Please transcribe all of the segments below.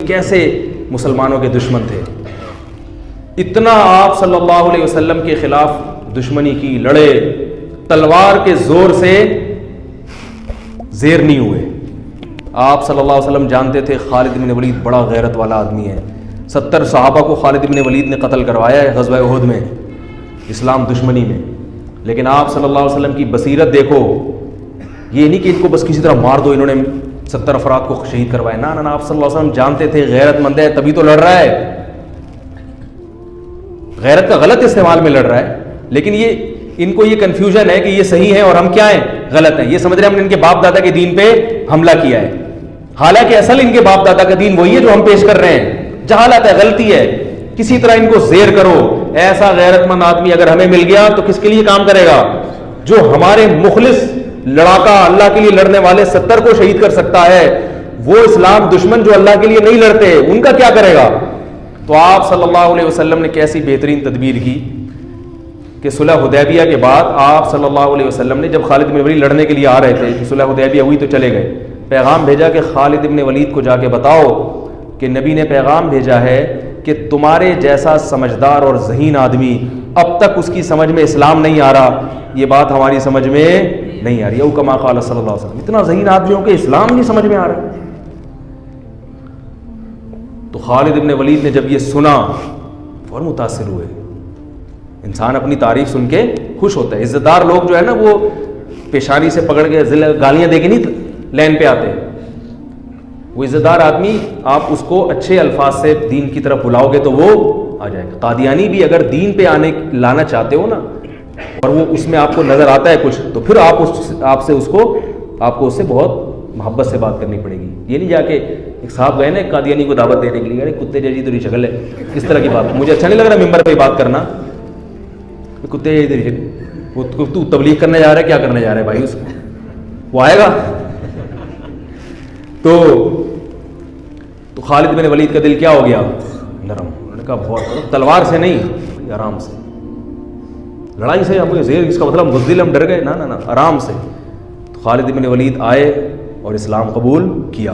کیسے مسلمانوں کے دشمن تھے. اتنا آپ صلی اللہ علیہ وسلم کے خلاف دشمنی کی، لڑے، تلوار کے زور سے زیر نہیں ہوئے. آپ صلی اللہ علیہ وسلم جانتے تھے خالد بن ولید بڑا غیرت والا آدمی ہے. 70 صحابہ کو خالد بن ولید نے قتل کروایا ہے غزوہ احد میں، اسلام دشمنی میں. لیکن آپ صلی اللہ علیہ وسلم کی بصیرت دیکھو، یہ نہیں کہ ان کو بس کسی طرح مار دو، انہوں نے 70 افراد کو شہید کروایا. نہ آپ صلی اللہ علیہ وسلم جانتے تھے غیرت مند ہے تبھی تو لڑ رہا ہے، غیرت کا غلط استعمال میں لڑ رہا ہے. لیکن یہ ان کو یہ کنفیوژن ہے کہ یہ صحیح ہے اور ہم کیا ہیں، غلط ہیں. یہ سمجھ رہے ہیں ہم نے ان کے باپ دادا کے دین پہ حملہ کیا ہے، حالانکہ اصل ان کے باپ دادا کا دین وہی ہے جو ہم پیش کر رہے ہیں. جہالت ہے، غلطی ہے. کسی طرح ان کو زیر کرو. ایسا غیرت مند آدمی اگر ہمیں مل گیا تو کس کے لیے کام کرے گا؟ جو ہمارے مخلص لڑاکا اللہ کے لیے لڑنے والے 70 کو شہید کر سکتا ہے، وہ اسلام دشمن جو اللہ کے لیے نہیں لڑتے ان کا کیا کرے گا؟ تو آپ صلی اللہ علیہ وسلم نے کیسی بہترین تدبیر کی کہ صلح حدیبیہ کے بعد آپ صلی اللہ علیہ وسلم نے جب خالد بن ولید لڑنے کے لیے آ رہے تھے، صلح حدیبیہ ہوئی تو چلے گئے، پیغام بھیجا کہ خالد بن ولید کو جا کے بتاؤ کہ نبی نے پیغام بھیجا ہے کہ تمہارے جیسا سمجھدار اور ذہین آدمی اب تک اس کی سمجھ میں اسلام نہیں آ رہا، یہ بات ہماری سمجھ میں نہیں آ رہی. او کما قال صلی اللہ علیہ وسلم، اتنا ذہین آدمیوں کے اسلام نہیں سمجھ میں آ رہا. تو خالد بن ولید نے جب یہ سنا فوراً متاثر ہوئے. انسان اپنی تعریف سن کے خوش ہوتا ہے. عزت دار لوگ جو ہے نا وہ پیشانی سے پکڑ کے گالیاں دے کے نہیں لین پہ آتے. وہ عزت دار آدمی آپ اس کو اچھے الفاظ سے دین کی طرف بلاؤ گے تو وہ آ جائے گا. قادیانی بھی اگر دین پہ لانا چاہتے ہو نا اور وہ اس میں آپ کو نظر آتا ہے کچھ، تو پھر آپ کو اس سے بہت محبت سے بات کرنی پڑے گی. یہ نہیں جا کے ایک صاحب گئے نا ایک قادیانی کو دعوت دینے کے لیے، ارے کتے جیسی تیری شکل ہے، اس طرح کی بات مجھے اچھا نہیں لگ رہا ممبر پہ بات کرنا. کتے جیسی تیری شکل، تو تبلیغ کرنے جا رہا ہے، کیا کرنے جا رہا ہے بھائی؟ اس وہ آئے گا. تو خالد بن ولید کا دل کیا ہو گیا؟ نرم. انہوں نے کہا بہت، تلوار سے نہیں، آرام سے، لڑائی سے ہم زیر اس کا مطلب مزدل ہم ڈر گئے، نہ آرام سے. تو خالد بن ولید آئے اور اسلام قبول کیا.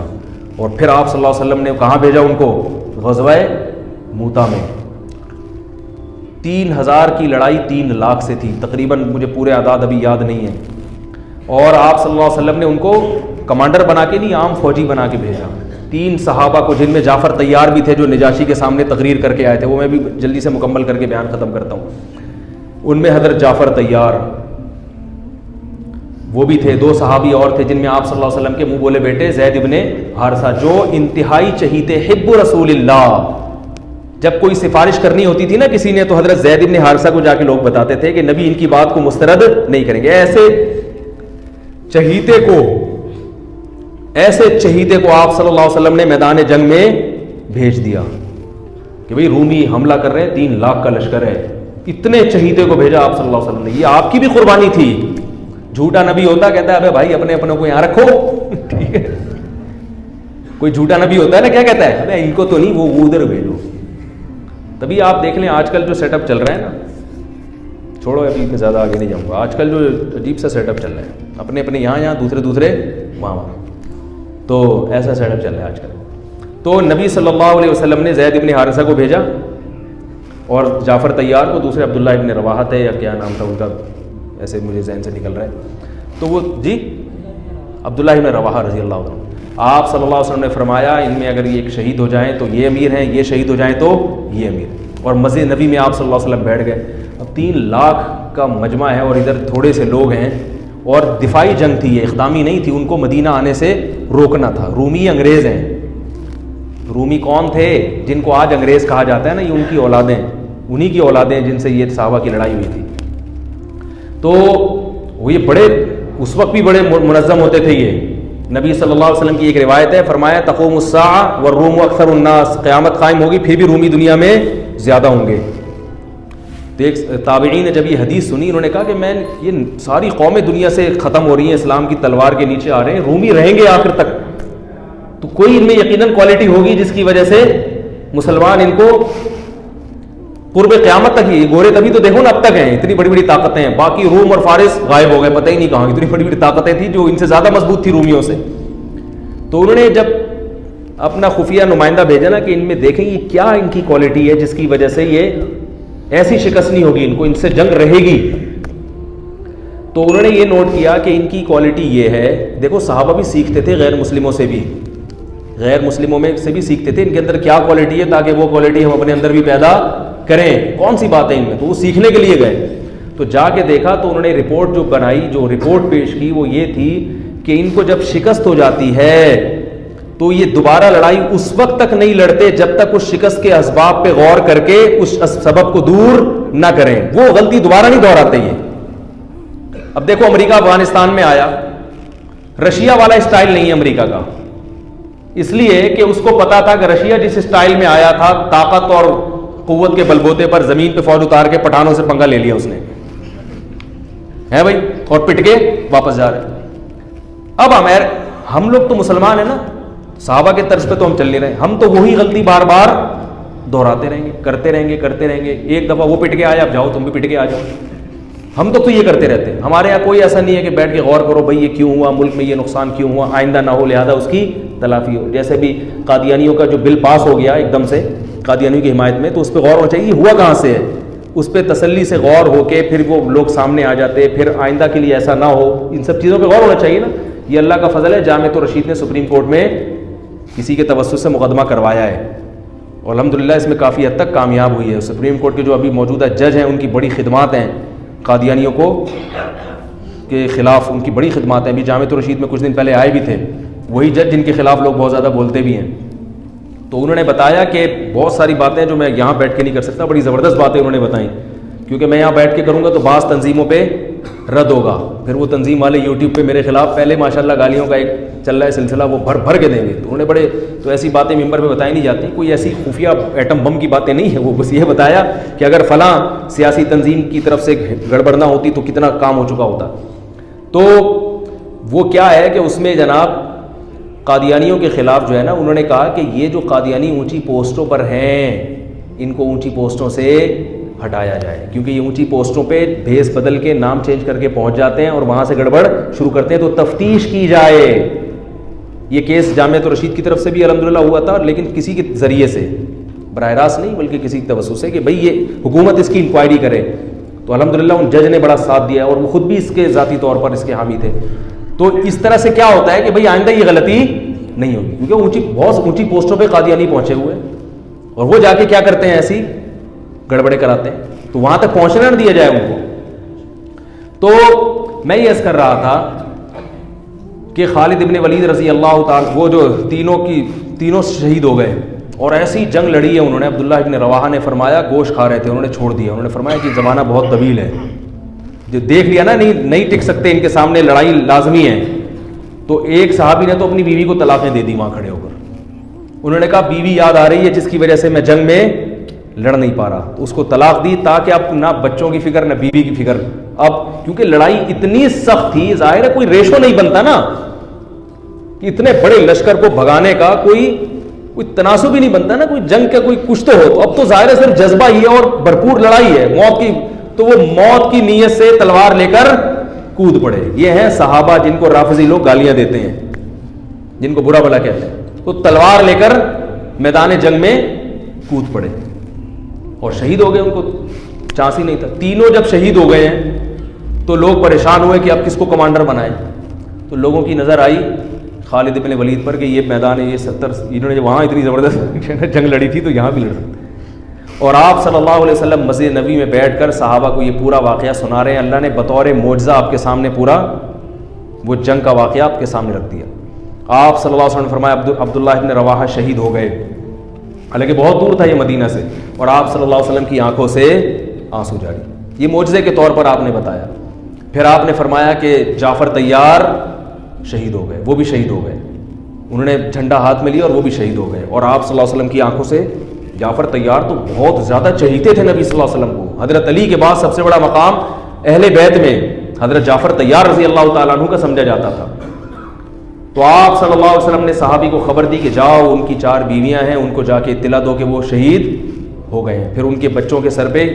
اور پھر آپ صلی اللہ علیہ وسلم نے کہاں بھیجا ان کو؟ غزوہ موتا میں. 3000 کی لڑائی 3 لاکھ سے تھی تقریباً، مجھے پورے اعداد ابھی یاد نہیں ہیں. اور آپ صلی اللہ علیہ وسلم نے ان کو کمانڈر بنا کے نہیں، عام فوجی بنا کے بھیجا. 3 صحابہ کو، جن میں جعفر طیار بھی تھے جو نجاشی کے سامنے تقریر کر کے آئے تھے، وہ میں بھی جلدی سے مکمل کر کے بیان ختم کرتا ہوں. ان میں حضرت جعفر طیار وہ بھی تھے. 2 صحابی اور تھے جن میں آپ صلی اللہ علیہ وسلم کے منہ بولے بیٹے زید ابن حارثہ، جو انتہائی چہیتے حب رسول اللہ. جب کوئی سفارش کرنی ہوتی تھی نا کسی نے، تو حضرت زید ابن حارثہ کو جا کے لوگ بتاتے تھے کہ نبی ان کی بات کو مسترد نہیں کریں گے. ایسے چہیتے کو آپ صلی اللہ علیہ وسلم نے میدان جنگ میں بھیج دیا کہ بھئی رومی حملہ کر رہے ہیں، 3 لاکھ کا لشکر ہے. اتنے چہیتے کو بھیجا آپ صلی اللہ علیہ وسلم نے. یہ آپ کی بھی قربانی تھی. جھوٹا نبی ہوتا کہتا ہے ابے بھائی اپنے کو یہاں رکھو، ٹھیک ہے. کوئی جھوٹا نبی ہوتا ہے نا، کیا کہتا ہے؟ ابے ان کو تو نہیں، وہ ادھر بھیجو. تبھی آپ دیکھ لیں آج کل جو سیٹ اپ چل رہا ہے نا، چھوڑو ابھی میں زیادہ آگے نہیں جاؤں گا. آج کل جو عجیب سا سیٹ اپ چل رہا ہے، اپنے یہاں دوسرے وہاں، تو ایسا سیٹ اپ چل رہا ہے آج کل. تو نبی صلی اللہ علیہ وسلم نے زید ابن حارثہ کو بھیجا اور جعفر طیار کو، دوسرے عبداللہ ابن رواحہ تھے یا کیا نام تھا ان کا، ایسے مجھے ذہن سے نکل رہا ہے. تو وہ عبداللہ ابن رواحہ رضی اللہ عنہ. آپ صلی اللہ علیہ وسلم نے فرمایا ان میں اگر یہ ایک شہید ہو جائیں تو یہ امیر ہیں، یہ شہید ہو جائیں تو یہ امیر. اور مسجد نبی میں آپ صلی اللہ علیہ وسلم بیٹھ گئے. اب 3 لاکھ کا مجمع ہے اور ادھر تھوڑے سے لوگ ہیں، اور دفاعی جنگ تھی، یہ اقدامی نہیں تھی. ان کو مدینہ آنے سے روکنا تھا. رومی انگریز ہیں. رومی کون تھے؟ جن کو آج انگریز کہا جاتا ہے نا، یہ ان کی اولادیں، انہی کی اولادیں جن سے یہ صحابہ کی لڑائی ہوئی تھی. تو وہ یہ بڑے اس وقت بھی بڑے منظم ہوتے تھے. یہ نبی صلی اللہ علیہ وسلم کی ایک روایت ہے، فرمایا تقوم الساعہ والروم اکثر الناس، قیامت قائم ہوگی پھر بھی رومی دنیا میں زیادہ ہوں گے. تابعین نے جب یہ حدیث سنی، انہوں نے کہا کہ یہ ساری قومیں دنیا سے ختم ہو رہی ہیں، اسلام کی تلوار کے نیچے آ رہے ہیں، رومی رہیں گے آخر تک. تو کوئی ان میں یقیناً کوالٹی ہوگی جس کی وجہ سے مسلمان ان کو قرب قیامت تک ہی، گورے تبھی تو دیکھو نا اب تک ہیں، اتنی بڑی بڑی طاقتیں ہیں. باقی روم اور فارس غائب ہو گئے، پتہ ہی نہیں کہاں. اتنی بڑی بڑی طاقتیں تھیں جو ان سے زیادہ مضبوط تھی رومیوں سے. تو انہوں نے جب اپنا خفیہ نمائندہ بھیجا نا کہ ان میں دیکھیں یہ کیا ان کی کوالٹی ہے جس کی وجہ سے یہ ایسی شکست نہیں ہوگی، ان کو ان سے جنگ رہے گی. تو انہوں نے یہ نوٹ کیا کہ ان کی کوالٹی یہ ہے. دیکھو صحابہ بھی سیکھتے تھے غیر مسلموں سے بھی، غیر مسلموں میں سے بھی سیکھتے تھے ان کے اندر کیا کوالٹی ہے تاکہ وہ کوالٹی ہم اپنے اندر بھی پیدا کریں. کون سی بات ہے ان میں؟ تو وہ سیکھنے کے لیے گئے. تو جا کے دیکھا تو انہوں نے رپورٹ جو بنائی، جو رپورٹ پیش کی وہ یہ تھی کہ ان کو جب شکست ہو جاتی ہے تو یہ دوبارہ لڑائی اس وقت تک نہیں لڑتے جب تک اس شکست کے اسباب پہ غور کر کے اس سبب کو دور نہ کریں. وہ غلطی دوبارہ نہیں دہراتے یہ. اب دیکھو امریکہ افغانستان میں آیا، رشیا والا اسٹائل نہیں ہے امریکہ کا، اس لیے کہ اس کو پتا تھا کہ رشیا جس اسٹائل میں آیا تھا طاقت اور قوت کے بلبوتے پر زمین پہ فوج اتار کے پٹھانوں سے پنگا لے لیا اس نے، ہے بھائی، اور پٹ کے واپس جا رہے. اب ہم لوگ تو مسلمان ہیں نا، صحابہ کے طرز پہ تو ہم چل نہیں رہے، ہم تو وہی غلطی بار بار دہراتے رہیں گے، کرتے رہیں گے. ایک دفعہ وہ پٹ کے آیا، اب جاؤ تم بھی پٹ کے آ جاؤ. ہم تو یہ کرتے رہتے ہیں. ہمارے یہاں کوئی ایسا نہیں ہے کہ بیٹھ کے غور کرو بھائی یہ کیوں ہوا، ملک میں یہ نقصان کیوں ہوا، آئندہ نہ ہو لہذا اس کی تلافی ہو. جیسے بھی قادیانیوں کا جو بل پاس ہو گیا ایک دم سے قادیانیوں کی حمایت میں، تو اس پہ غور ہونا چاہیے ہوا کہاں سے ہے، اس پہ تسلی سے غور ہو کے پھر وہ لوگ سامنے آ جاتے، پھر آئندہ کے لیے ایسا نہ ہو. ان سب چیزوں پہ غور ہونا چاہیے نا. یہ اللہ کا فضل ہے، جامعۃ الرشید نے سپریم کورٹ میں کسی کے توسط سے مقدمہ کروایا ہے اور الحمدللہ اس میں کافی حد تک کامیاب ہوئی ہے. سپریم کورٹ کے جو ابھی موجودہ جج ہیں ان کی بڑی خدمات ہیں قادیانیوں کو کے خلاف، ان کی بڑی خدمات ہیں. ابھی جامعۃ الرشید میں کچھ دن پہلے آئے بھی تھے وہی جج جن کے خلاف لوگ بہت زیادہ بولتے بھی ہیں. تو انہوں نے بتایا کہ بہت ساری باتیں جو میں یہاں بیٹھ کے نہیں کر سکتا، بڑی زبردست باتیں انہوں نے بتائیں، کیونکہ میں یہاں بیٹھ کے کروں گا تو بعض تنظیموں پہ رد ہوگا، پھر وہ تنظیم والے یوٹیوب پہ میرے خلاف پہلے ماشاءاللہ گالیوں کا ایک چل رہا ہے سلسلہ، وہ بھر کے دیں گے. تو انہوں نے بڑے تو ایسی باتیں ممبر پہ بتائی نہیں جاتی، کوئی ایسی خفیہ ایٹم بم کی باتیں نہیں ہیں. وہ بس یہ بتایا کہ اگر فلاں سیاسی تنظیم کی طرف سے گڑبڑ نہ ہوتی تو کتنا کام ہو چکا ہوتا. تو وہ کیا ہے کہ اس میں جناب قادیانیوں کے خلاف جو ہے نا، انہوں نے کہا کہ یہ جو قادیانی اونچی پوسٹوں پر ہیں ان کو اونچی پوسٹوں سے ہٹایا جائے، کیونکہ یہ اونچی پوسٹوں پہ بھیس بدل کے نام چینج کر کے پہنچ جاتے ہیں اور وہاں سے گڑبڑ شروع کرتے ہیں. تو تفتیش کی جائے. یہ کیس جامعۃ الرشید کی طرف سے بھی الحمدللہ ہوا تھا، لیکن کسی کے ذریعے سے، براہ راست نہیں بلکہ کسی توسط سے، کہ بھئی یہ حکومت اس کی انکوائری کرے. تو الحمدللہ ان جج نے بڑا ساتھ دیا اور وہ خود بھی اس کے ذاتی طور پر اس کے حامی تھے. تو اس طرح سے کیا ہوتا ہے کہ بھئی آئندہ یہ غلطی نہیں ہوگی، کیونکہ بہت اونچی پوسٹوں پہ قادیانی پہنچے ہوئے ہیں اور وہ جا کے کیا کرتے ہیں، ایسی گڑبڑے کراتے ہیں. تو وہاں تک پہنچنا نہ دیا جائے ان کو. تو میں یہ عرض کر رہا تھا کہ خالد ابن ولید رضی اللہ تعالی، وہ جو تینوں شہید ہو گئے اور ایسی جنگ لڑی ہے انہوں نے. عبداللہ ابن رواحہ نے فرمایا گوشت کھا رہے تھے، انہوں نے چھوڑ دیا. انہوں نے فرمایا کہ زمانہ بہت طویل ہے، جو دیکھ لیا نا نہیں ٹک سکتے، ان کے سامنے لڑائی لازمی ہے. تو ایک صحابی نے تو اپنی بیوی کو طلاقیں دے دی وہاں کھڑے ہو کر. انہوں نے کہا بیوی یاد آ رہی ہے جس کی وجہ سے میں جنگ میں لڑ نہیں پا رہا، تو اس کو طلاق دی تاکہ اب نہ بچوں کی فکر نہ بیوی کی فکر. اب کیونکہ لڑائی اتنی سخت تھی، ظاہر ہے کوئی ریشو نہیں بنتا نا کہ اتنے بڑے لشکر کو بھگانے کا کوئی تناسب ہی نہیں بنتا نا، کوئی جنگ کا کوئی کچھ تو ہو. تو اب تو ظاہر ہے صرف جذبہ ہی ہے اور بھرپور لڑائی ہے موت کی. تو وہ موت کی نیت سے تلوار لے کر کود پڑے. یہ ہیں صحابہ جن کو رافضی لوگ گالیاں دیتے ہیں، جن کو برا بھلا کہتے ہیں. تو تلوار لے کر میدان جنگ میں کود پڑے اور شہید ہو گئے. ان کو چانس ہی نہیں تھا. تینوں جب شہید ہو گئے ہیں تو لوگ پریشان ہوئے کہ اب کس کو کمانڈر بنائیں. تو لوگوں کی نظر آئی خالد ابن ولید پر کہ یہ میدان ہے، یہ 70 انہوں نے وہاں اتنی زبردست جنگ لڑی تھی تو یہاں بھی لڑ سکتے. اور آپ صلی اللہ علیہ وسلم مسجد نبی میں بیٹھ کر صحابہ کو یہ پورا واقعہ سنا رہے ہیں. اللہ نے بطور معجزہ آپ کے سامنے پورا وہ جنگ کا واقعہ آپ کے سامنے رکھ دیا. آپ صلی اللہ علیہ وسلم نے فرمایا عبداللہ ابن رواحہ شہید ہو گئے، حالانکہ بہت دور تھا یہ مدینہ سے، اور آپ صلی اللہ علیہ وسلم کی آنکھوں سے آنسو جاری. یہ معجزے کے طور پر آپ نے بتایا. پھر آپ نے فرمایا کہ جعفر طیار شہید ہو گئے، وہ بھی شہید ہو گئے. انہوں نے جھنڈا ہاتھ میں لیا اور وہ بھی شہید ہو گئے. اور آپ صلی اللہ علیہ وسلم کی آنکھوں سے جعفر طیار تو بہت زیادہ چہیتے تھے نبی صلی اللہ علیہ وسلم کو. حضرت علی کے بعد سب سے بڑا مقام اہل بیت میں حضرت جعفر طیار رضی اللہ تعالیٰ عنہ کا سمجھا جاتا تھا. تو آپ صلی اللہ علیہ وسلم نے صحابی کو خبر دی کہ جاؤ ان کی 4 بیویاں ہیں، ان کو جا کے اطلاع دو کہ وہ شہید ہو گئے ہیں. پھر ان کے بچوں کے سر پہ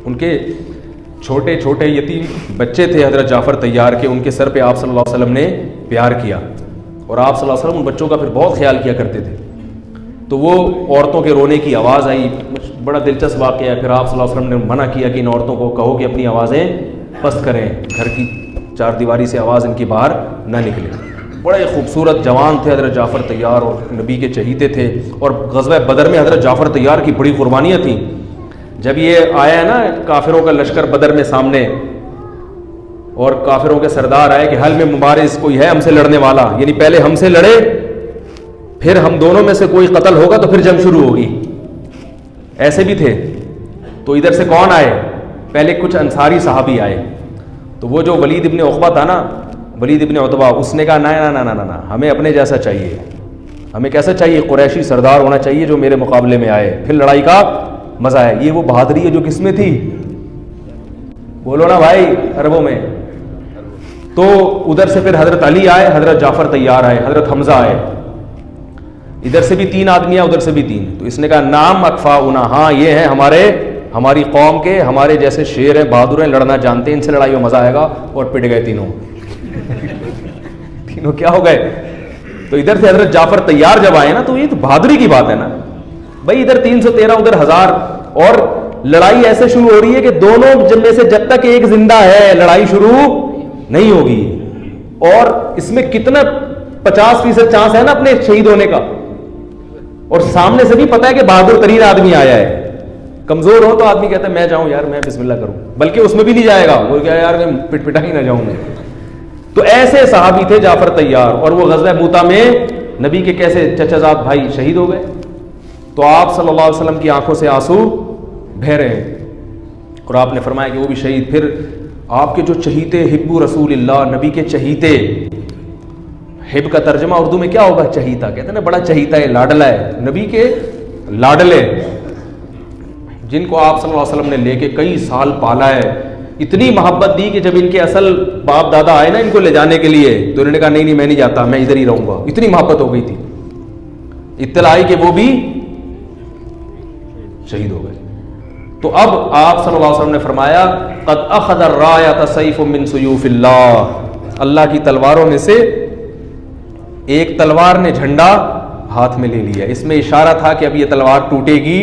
ان کے چھوٹے چھوٹے یتیم بچے تھے حضرت جعفر طیار کے، ان کے سر پہ آپ صلی اللہ علیہ وسلم نے پیار کیا. اور آپ صلی اللہ علیہ وسلم ان بچوں کا پھر بہت خیال کیا کرتے تھے. تو وہ عورتوں کے رونے کی آواز آئی, بڑا دلچسپ واقعہ ہے. پھر آپ صلی اللہ علیہ وسلم نے منع کیا کہ ان عورتوں کو کہو کہ اپنی آوازیں پست کریں, گھر کی چار دیواری سے آواز ان کی باہر نہ نکلے. بڑے خوبصورت جوان تھے حضرت جعفر طیار, اور نبی کے چہیتے تھے. اور غزوہ بدر میں حضرت جعفر طیار کی بڑی قربانیاں تھیں. جب یہ آیا ہے نا کافروں کا لشکر بدر میں سامنے, اور کافروں کے سردار آئے کہ حل میں مبارز کوئی ہے ہم سے لڑنے والا, یعنی پہلے ہم سے لڑے, پھر ہم دونوں میں سے کوئی قتل ہوگا تو پھر جنگ شروع ہوگی. ایسے بھی تھے. تو ادھر سے کون آئے؟ پہلے کچھ انصاری صحابی آئے. تو وہ جو ولید ابن عقبہ تھا نا, ولید ابن عتبہ, اس نے کہا نہ ہمیں اپنے جیسا چاہیے. ہمیں کیسا چاہیے؟ قریشی سردار ہونا چاہیے جو میرے مقابلے میں آئے, پھر لڑائی کا مزہ ہے. یہ وہ بہادری ہے جو کس میں تھی؟ بولو نا بھائی, عربوں میں. تو ادھر سے پھر حضرت علی آئے, حضرت جعفر طیار آئے, حضرت حمزہ آئے. ادھر سے بھی 3 آدمی آئے, ادھر سے بھی 3. تو اس نے کہا نام اکفاؤنا, ہاں یہ ہیں ہماری قوم کے, ہمارے جیسے شیر ہیں, بہادر ہیں, لڑنا جانتے ہیں, ان سے لڑائی میں مزہ آئے گا. اور پٹ گئے تینوں. تینوں کیا ہو گئے؟ تو ادھر سے حضرت جعفر طیار جب آئے نا, تو یہ تو بہادری کی بات ہے نا بھائی. ادھر 313, ادھر 1000, اور لڑائی ایسے شروع ہو رہی ہے کہ دونوں میں سے جب تک ایک زندہ ہے لڑائی شروع نہیں ہوگی. اور اس میں کتنا 50% چانس ہے نا اپنے شہید ہونے کا. اور سامنے سے بھی پتا ہے کہ بہادر ترین آدمی آیا ہے. کمزور ہو تو آدمی کہتا ہے میں جاؤں یار, میں بسم اللہ کروں, بلکہ اس میں بھی نہیں جائے گا, وہ کیا یار میں پٹ پٹا ہی نہ جاؤں میں. تو ایسے صحابی تھے جعفر طیار. اور وہ غزوہ موتا میں نبی کے کیسے چچا زاد بھائی شہید ہو گئے. تو آپ صلی اللہ علیہ وسلم کی آنکھوں سے آنسو بہہ رہے ہیں, اور آپ نے فرمایا کہ وہ بھی شہید. پھر آپ کے جو چہیتے, حب رسول اللہ, نبی کے چہیتے. حب کا ترجمہ اردو میں کیا ہوگا؟ چہیتا. کہتے ہیں نا بڑا چہیتا ہے, لاڈلا ہے, نبی کے لاڈلے, جن کو آپ صلی اللہ علیہ وسلم نے لے کے کئی سال پالا ہے. اتنی محبت دی کہ جب ان کے اصل باپ دادا آئے نا ان کو لے جانے کے لیے, تو انہوں نے کہا نہیں میں نہیں جاتا, میں ادھر ہی رہوں گا. اتنی محبت ہو گئی تھی. اطلاع آئی کہ وہ بھی شہید ہو گئے. تو اب آپ صلی اللہ علیہ وسلم نے فرمایا قد اخذ الرایۃ سیف من سیوف اللہ, اللہ کی تلواروں میں سے ایک تلوار نے جھنڈا ہاتھ میں لے لیا. اس میں اشارہ تھا کہ اب یہ تلوار ٹوٹے گی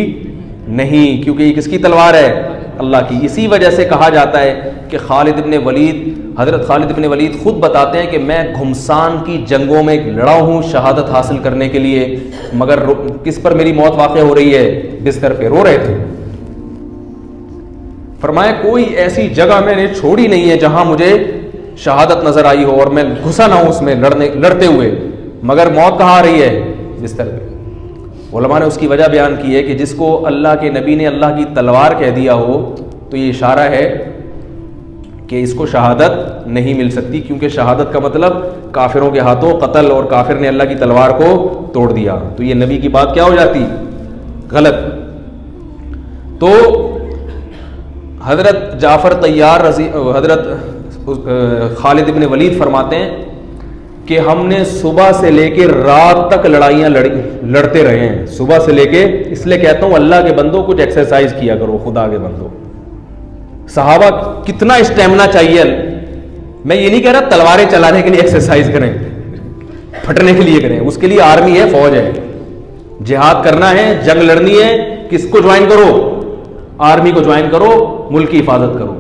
نہیں, کیونکہ یہ کس کی تلوار ہے؟ اللہ کی. اسی وجہ سے کہا جاتا ہے کہ حضرت خالد ابن ولید خود بتاتے ہیں کہ میں گھمسان کی جنگوں میں لڑا ہوں شہادت حاصل کرنے کے لیے, مگر کس پر میری موت واقع ہو رہی ہے؟ بستر پہ رو رہے تھے. فرمایا کوئی ایسی جگہ میں نے چھوڑی نہیں ہے جہاں مجھے شہادت نظر آئی ہو اور میں گھسا نہ ہوں اس میں لڑتے ہوئے, مگر موت کہاں آ رہی ہے؟ بستر پہ. علماء نے اس کی وجہ بیان کی ہے کہ جس کو اللہ کے نبی نے اللہ کی تلوار کہہ دیا ہو تو یہ اشارہ ہے کہ اس کو شہادت نہیں مل سکتی, کیونکہ شہادت کا مطلب کافروں کے ہاتھوں قتل, اور کافر نے اللہ کی تلوار کو توڑ دیا. تو یہ نبی کی بات کیا ہو جاتی؟ غلط. تو حضرت جعفر طیار حضرت خالد ابن ولید فرماتے ہیں کہ ہم نے صبح سے لے کے رات تک لڑائیاں لڑتے رہے ہیں, صبح سے لے کے. اس لیے کہتا ہوں اللہ کے بندوں کچھ ایکسرسائز کیا کرو, خدا کے بندوں. صحابہ کتنا اسٹیمنا چاہیے. میں یہ نہیں کہہ رہا تلواریں چلانے کے لیے ایکسرسائز کریں, پھٹنے کے لیے کریں, اس کے لیے آرمی ہے, فوج ہے. جہاد کرنا ہے, جنگ لڑنی ہے, کس کو جوائن کرو؟ آرمی کو جوائن کرو, ملک کی حفاظت کرو.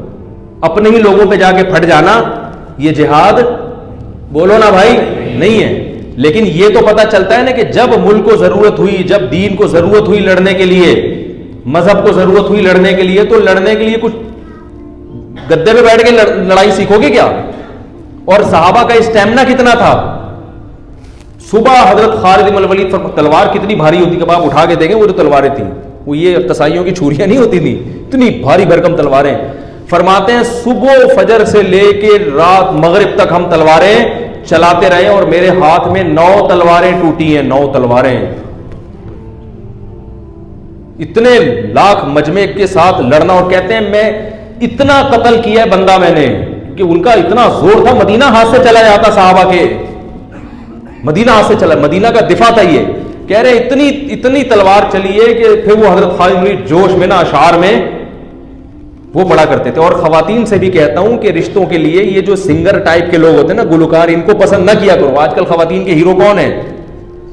اپنے ہی لوگوں پہ جا کے پھٹ جانا یہ جہاد بولو نا بھائی نہیں ہے. لیکن یہ تو پتہ چلتا ہے نا کہ جب ملک کو ضرورت ہوئی, جب دین کو ضرورت ہوئی لڑنے کے لیے, مذہب کو ضرورت ہوئی لڑنے کے لیے, تو لڑنے کے لیے کچھ گدے پہ بیٹھ کے لڑائی سیکھو گے کیا؟ اور صحابہ کا اسٹیمنا کتنا تھا. صبح حضرت خالد بن ولید تلوار کتنی بھاری ہوتی کہ آپ اٹھا کے دیکھیں, وہ جو تلواریں تھیں وہ یہ قصائیوں کی چھریاں نہیں ہوتی تھی, اتنی بھاری بھرکم تلواریں. فرماتے ہیں صبح فجر سے لے کے رات مغرب تک ہم تلواریں چلاتے رہے, اور میرے ہاتھ میں 9 تلواریں ٹوٹی ہیں, 9 تلواریں. اتنے لاکھ مجمع کے ساتھ لڑنا, اور کہتے ہیں میں اتنا قتل کیا ہے بندہ میں نے کہ ان کا اتنا زور تھا مدینہ ہاتھ سے چلا جاتا صحابہ کے, مدینہ ہاتھ سے چلا, مدینہ کا دفاع تھا. یہ کہہ رہے اتنی تلوار چلی ہے کہ پھر وہ حضرت خالد بن ولید جوش میں نا اشعار میں وہ پڑھا کرتے تھے. اور خواتین سے بھی کہتا ہوں کہ رشتوں کے لیے یہ جو سنگر ٹائپ کے لوگ ہوتے ہیں نا, گلوکار, ان کو پسند نہ کیا کرو. آج کل خواتین کے ہیرو کون ہیں؟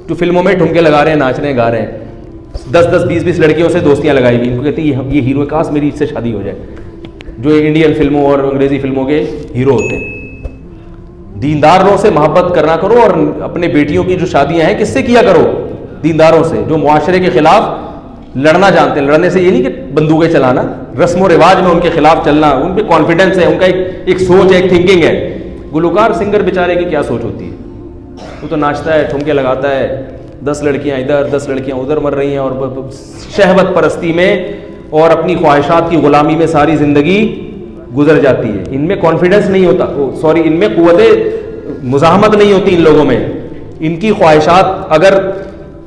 جو فلموں میں ٹھمکے لگا رہے ہیں, ناچ رہے ہیں, گا رہے ہیں, 10-10 20-20 لڑکیوں سے دوستیاں لگائی ہوئی. ان کو کہتے ہیں یہ ہیرو, کاش میری اس سے شادی ہو جائے. جو انڈین فلموں اور انگریزی فلموں کے ہیرو ہوتے ہیں. دینداروں سے محبت کرنا کرو, اور اپنے بیٹیوں کی جو شادیاں ہیں کس سے کیا کرو؟ دینداروں سے, جو معاشرے کے خلاف لڑنا جانتے ہیں. لڑنے سے یہ نہیں کہ بندوقیں چلانا, رسم و رواج میں ان کے خلاف چلنا. ان پہ کانفیڈنس ہے, ان کا ایک سوچ ہے, ایک تھنکنگ ہے. گلوکار سنگر بیچارے کی کیا سوچ ہوتی ہے؟ وہ تو ناچتا ہے, ٹھمکے لگاتا ہے, 10 لڑکیاں ادھر 10 لڑکیاں ادھر مر رہی ہیں, اور شہوت پرستی میں اور اپنی خواہشات کی غلامی میں ساری زندگی گزر جاتی ہے. ان میں کانفیڈنس نہیں ہوتا, ان میں قوت مزاحمت نہیں ہوتی ان لوگوں میں. ان کی خواہشات, اگر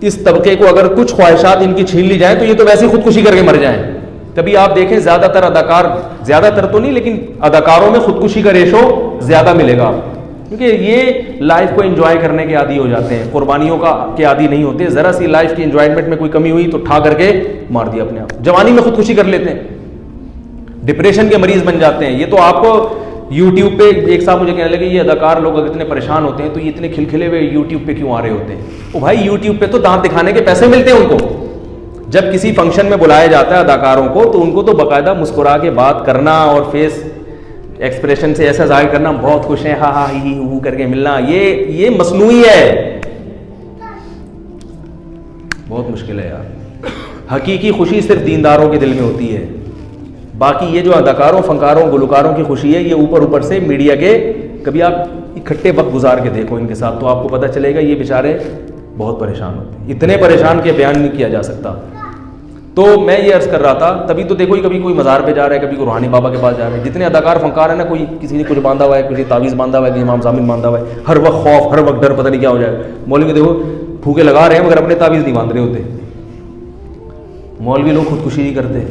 اس طبقے کو اگر کچھ خواہشات ان کی چھین لی جائیں تو یہ تو ویسے ہی خودکشی کر کے مر جائیں. کبھی آپ دیکھیں زیادہ تر اداکار, زیادہ تر تو نہیں لیکن اداکاروں میں خودکشی کا ریشو زیادہ ملے گا, کیونکہ یہ لائف کو انجوائے کرنے کے عادی ہو جاتے ہیں, قربانیوں کے عادی نہیں ہوتے. ذرا سی لائف کی انجوائمنٹ میں کوئی کمی ہوئی تو ٹھا کر کے مار دیا اپنے آپ. جوانی میں خودکشی کر لیتے ہیں, ڈپریشن کے مریض بن جاتے ہیں. یہ تو آپ کو یوٹیوب پہ ایک صاحب مجھے کہنے لگے یہ اداکار لوگ اگر اتنے پریشان ہوتے ہیں تو یہ اتنے کھلکھلے ہوئے یوٹیوب پہ کیوں آ رہے ہوتے ہیں؟ وہ بھائی یوٹیوب پہ تو دانت دکھانے کے پیسے ملتے ہیں ان کو. جب کسی فنکشن میں بلایا جاتا ہے اداکاروں کو تو ان کو تو باقاعدہ مسکرا کے بات کرنا اور فیس ایکسپریشن سے ایسا ظاہر کرنا, بہت خوش ہیں, ہاں ہاں ہی ہو کر کے ملنا, یہ مصنوعی ہے, بہت مشکل ہے یار. حقیقی خوشی صرف دینداروں کے دل میں ہوتی ہے. باقی یہ جو اداکاروں, فنکاروں, گلوکاروں کی خوشی ہے یہ اوپر سے میڈیا کے. کبھی آپ اکٹھے وقت گزار کے دیکھو ان کے ساتھ تو آپ کو پتہ چلے گا یہ بیچارے بہت پریشان ہوتے ہیں. اتنے پریشان کہ بیان نہیں کیا جا سکتا. تو میں یہ عرض کر رہا تھا, تبھی تو دیکھو کبھی کوئی مزار پہ جا رہا ہے, کبھی کوئی روحانی بابا کے پاس جا رہا ہے. جتنے اداکار فنکار ہیں نا, کوئی کسی نے کچھ باندھا ہوا ہے, کسی تعویذ باندھا ہوا ہے, کسی امام ضامن باندھا ہوا ہے, ہر وقت خوف, ہر وقت ڈر, پتہ نہیں کیا ہو جائے. مولوی دیکھو پھوکے لگا رہے ہیں مگر اپنے تعویذ نہیں باندھ رہے ہوتے. مولوی لوگ خودکشی نہیں کرتے,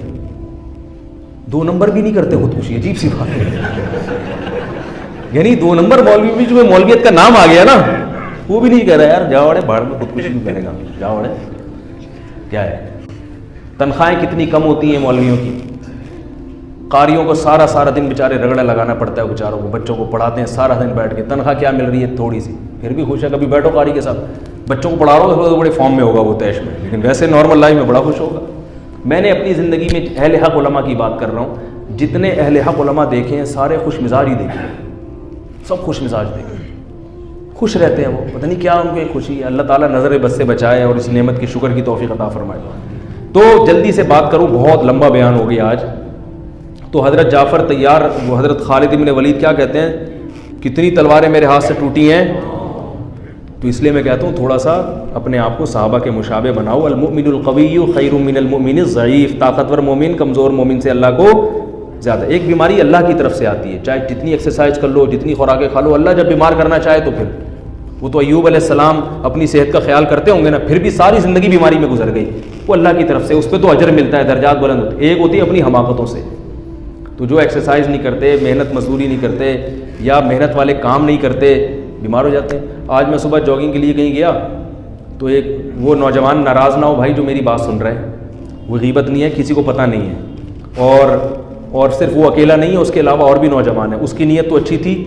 2 نمبر بھی نہیں کرتے خودکشی. عجیب سی بات ہے, یعنی 2 نمبر مولوی بھی جو مولویت کا نام آ گیا نا, وہ بھی نہیں کہہ رہا یار جاؤ اڑے بھاڑ میں, خودکشی نہیں کرے گا, جاؤ اڑے. کیا ہے, تنخواہیں کتنی کم ہوتی ہیں مولویوں کی. قاریوں کو سارا دن بیچارے رگڑا لگانا پڑتا ہے بیچاروں کو, بچوں کو پڑھاتے ہیں سارا دن بیٹھ کے. تنخواہ کیا مل رہی ہے, تھوڑی سی, پھر بھی خوش ہے. کبھی بیٹھو قاری کے ساتھ, بچوں کو پڑھا رہا ہو تو بڑے فارم میں ہوگا وہ تیش میں, لیکن ویسے نارمل لائف میں بڑا خوش ہوگا. میں نے اپنی زندگی میں اہل حق علماء کی بات کر رہا ہوں, جتنے اہل حق علماء دیکھے ہیں سارے خوش مزاج ہی دیکھے ہیں, سب خوش مزاج دیکھے, خوش رہتے ہیں. وہ پتہ نہیں کیا ان کو ایک خوشی ہے. اللہ تعالیٰ نظر بد سے بچائے اور اس نعمت کی شکر کی توفیق عطا فرمائے. تو جلدی سے بات کروں, بہت لمبا بیان ہو گیا آج. تو حضرت جعفر طیار, وہ حضرت خالد بن ولید کیا کہتے ہیں, کتنی تلواریں میرے ہاتھ سے ٹوٹی ہیں. تو اس لیے میں کہتا ہوں تھوڑا سا اپنے آپ کو صحابہ کے مشابہ بناؤ. المؤمن القوی خیر من المؤمن الضعیف, طاقتور مومن کمزور مومن سے اللہ کو زیادہ. ایک بیماری اللہ کی طرف سے آتی ہے, چاہے جتنی ایکسرسائز کر لو, جتنی خوراکیں کھا لو, اللہ جب بیمار کرنا چاہے تو پھر. وہ تو ایوب علیہ السلام اپنی صحت کا خیال کرتے ہوں گے نا, پھر بھی ساری زندگی بیماری میں گزر گئی. وہ اللہ کی طرف سے, اس پہ تو اجر ملتا ہے, درجات بلند ہوتے. ایک ہوتی ہے اپنی حماقتوں سے. تو جو ایکسرسائز نہیں کرتے, محنت مزدوری نہیں کرتے, یا محنت والے کام نہیں کرتے, بیمار ہو جاتے ہیں. آج میں صبح جاگنگ کے لیے کہیں گیا تو ایک وہ نوجوان, ناراض نہ ہو بھائی جو میری بات سن رہے ہیں, وہ غیبت نہیں ہے, کسی کو پتہ نہیں ہے, اور صرف وہ اکیلا نہیں ہے, اس کے علاوہ اور بھی نوجوان ہیں. اس کی نیت تو اچھی تھی,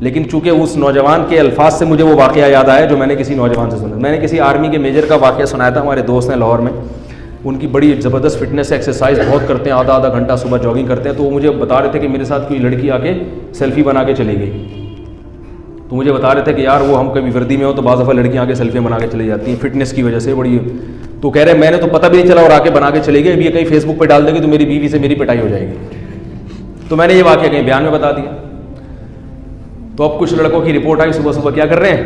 لیکن چونکہ اس نوجوان کے الفاظ سے مجھے وہ واقعہ یاد آیا جو میں نے کسی نوجوان سے سنا. میں نے کسی آرمی کے میجر کا واقعہ سنایا تھا, ہمارے دوست ہیں لاہور میں, ان کی بڑی زبردست فٹنس ایکسرسائز بہت کرتے ہیں, آدھا گھنٹہ صبح جاگنگ کرتے ہیں. تو وہ مجھے بتا رہے تھے کہ میرے ساتھ کوئی لڑکی آ کے سیلفی بنا کے چلی گئی. تو مجھے بتا رہے تھے کہ یار وہ ہم کبھی وردی میں ہو تو بعض دفعہ لڑکیاں آ کے سیلفی بنا کے چلی جاتی ہیں فٹنس کی وجہ سے بڑی. تو کہہ رہے میں نے تو پتہ بھی نہیں چلا اور آ کے بنا کے چلی گئی, اب یہ کہیں فیس بک پہ ڈال دے گی تو میری بیوی سے میری پٹائی ہو جائے گی. تو میں نے یہ واقعہ کہیں بیان میں بتا دیا. تو اب کچھ لڑکوں کی رپورٹ آئی, صبح کیا کر رہے ہیں,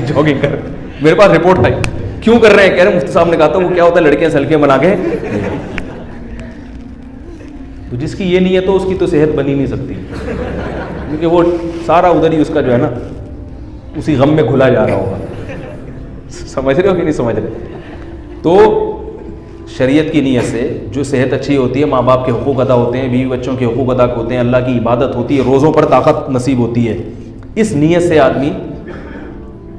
جاگنگ کر. میرے پاس رپورٹ آئی, کیوں کر رہے ہیں, کہہ رہے مفتی صاحب نے کہا تھا وہ کیا ہوتا ہے لڑکیاں سیلفیاں بنا کے. تو جس کی یہ نہیں ہے تو اس کی تو صحت بنی نہیں سکتی, کیونکہ وہ سارا ادھر ہی اس کا جو ہے نا اسی غم میں گھلا جا رہا ہوگا. سمجھ رہے ہو کہ نہیں سمجھ رہے؟ تو شریعت کی نیت سے جو صحت اچھی ہوتی ہے, ماں باپ کے حقوق ادا ہوتے ہیں, بیوی بچوں کے حقوق ادا ہوتے ہیں, اللہ کی عبادت ہوتی ہے, روزوں پر طاقت نصیب ہوتی ہے, اس نیت سے آدمی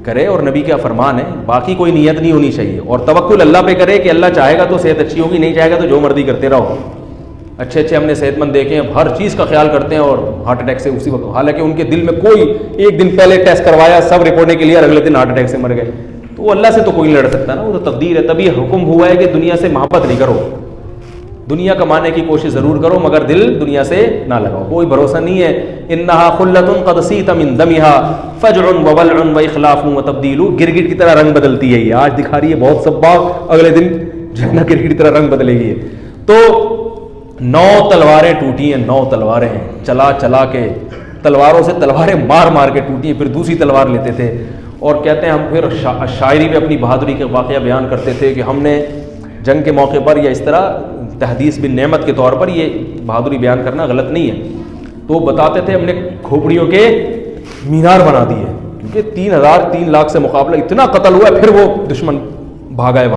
کرے اور نبی کا فرمان ہے, باقی کوئی نیت نہیں ہونی چاہیے, اور توکل اللہ پہ کرے کہ اللہ چاہے گا تو صحت اچھی ہوگی, نہیں چاہے گا تو جو مرضی کرتے رہو. اچھے اچھے ہم نے صحت مند دیکھے ہیں, ہر چیز کا خیال کرتے ہیں اور ہارٹ اٹیک سے اسی وقت, حالانکہ ان کے دل میں کوئی ایک دن پہلے ٹیسٹ کروایا, سب رپورٹیں کلیئر, اگلے دن ہارٹ اٹیک سے مر گئے. تو وہ اللہ سے تو کوئی نہیں لڑ سکتا نا, وہ تو تقدیر ہے. تبھی حکم ہوا ہے کہ دنیا سے محبت نہیں کرو, دنیا کمانے کی کوشش ضرور کرو مگر دل دنیا سے نہ لگاؤ, کوئی بھروسہ نہیں ہے. انہا خلۃ قد سیت من دمہا فجع وولع واخلاف وتبدیل, گرگٹ کی طرح رنگ بدلتی ہے یہ, آج دکھا رہی ہے بہت سباق, اگلے دن جنہ گرگٹ کی طرح رنگ بدلے گی. تو 9 تلواریں ٹوٹی ہیں, 9 تلواریں چلا چلا کے, تلواروں سے تلواریں مار مار کے ٹوٹی ہیں, پھر دوسری تلوار لیتے تھے. اور کہتے ہیں ہم پھر شاعری میں اپنی بہادری کے واقعہ بیان کرتے تھے کہ ہم نے جنگ کے موقع پر یا اس طرح تحدیث بن نعمت کے طور پر یہ بہادری بیان کرنا غلط نہیں ہے. تو بتاتے تھے ہم نے کھوپڑیوں کے مینار بنا دیے, کیونکہ 3 لاکھ سے مقابلہ اتنا قتل ہوا ہے, پھر وہ دشمن بھاگا ہے.